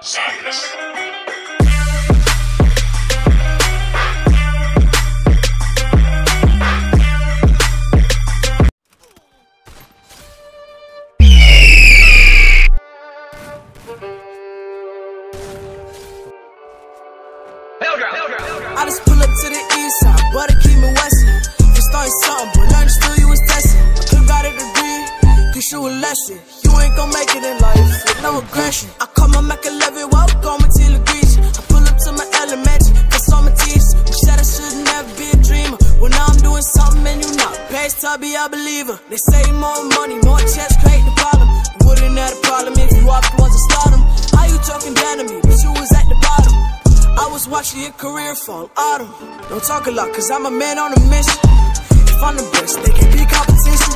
Silence. I just pull up to the east side, but I keep me westin'. You started something, but learned still you was testing. I could've got a degree, teach you a lesson. You ain't gon' make it in life with no aggression. I call my Mac 11, welcome until it greets you. I pull up to my elementary, cause all my teachers who said I should never be a dreamer. Well now I'm doing something and you not. Past to be a believer. They say more money, more checks create the problem. You wouldn't have a problem if you off the ones that start them. How you talking down to me, but you was at the bottom. I was watching your career fall autumn. Don't talk a lot, cause I'm a man on a mission. If I'm the best, they can be competition.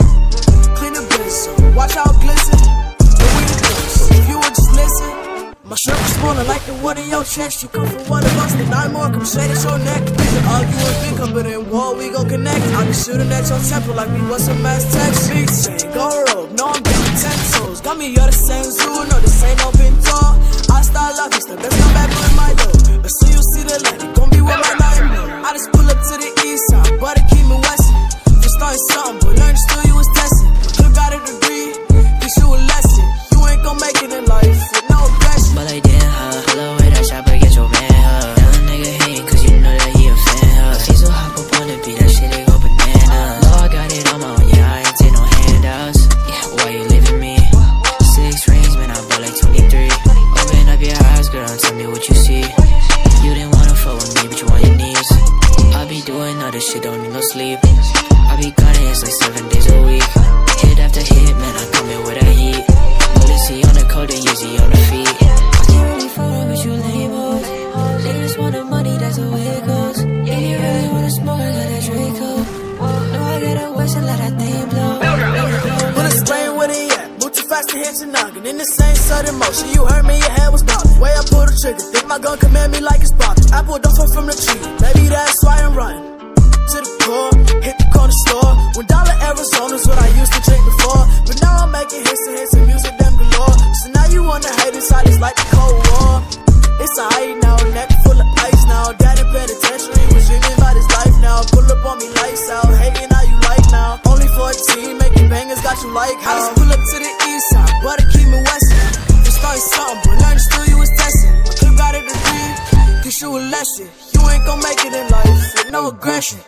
Clean the biz, so watch how it glisten. But we the best, so if you would just listen. My shirt was smaller like the one in your chest. You come from one of us, then 9 more come straight at your neck. We can argue and think of it in war, we gon' connect. I'll be shooting at your temple like we was some mass text. Big chain, go rope, no I'm getting 10 toes. Got me, you're the same zoo, no this ain't open door. I start lucky, step, let's come back with my dough. As soon you see the light, it gon' be with my nightmare. I just pull up to the east side, but I keep me westin'. You started something, but learned still you was testing. Could've got a degree, teach you a lesson. You ain't gon' make it in life with no aggression. But like damn, pull up with that chopper, get your man, Now a nigga hatin' cause you know that he a fan, She so hop up on the beat, that shit they go bananas. Oh, I got it on my own, yeah, I ain't take no handouts. Yeah, why you leaving me? 6 rings, man, I bought like 23. Open up your eyes, girl, and tell me what you see. You didn't wanna fuck with me, but you on your knees. I be doing all this shit, don't need no sleep. I be gunning, it's like 7 days a week. Hit after hit, man, I come in with that heat. Lucy on the code and Yeezy on the feet. I can't really follow with you labels. Niggas want the money, that's the way it goes. Yeah, you really wanna smoke, I got that Draco. No, I got a waist and let that thing blow. Put a sprain with it, yeah. Move too fast to hit your noggin. In the same sudden motion, you heard me, your head was popping. Way I pull the trigger, think my gun command me like it's popping. I pulled off from the tree, maybe that's why I'm running. To the core, hit the corner store. $1 Arizona's what I used to drink before. But now I'm making hits and music them galore. So now you wanna hate inside, it's like the Cold War. It's a height now, neck full of ice now. Dad in penitentiary was dreaming about his life now. Pull up on me lights out, hating how you like now. Only 14, making bangers got you like how. I just pull up to the east side, but I keep me westin'. You started something, but learned still you was testing. I could've got a degree, teach you a lesson. You ain't gon' make it in life with no aggression.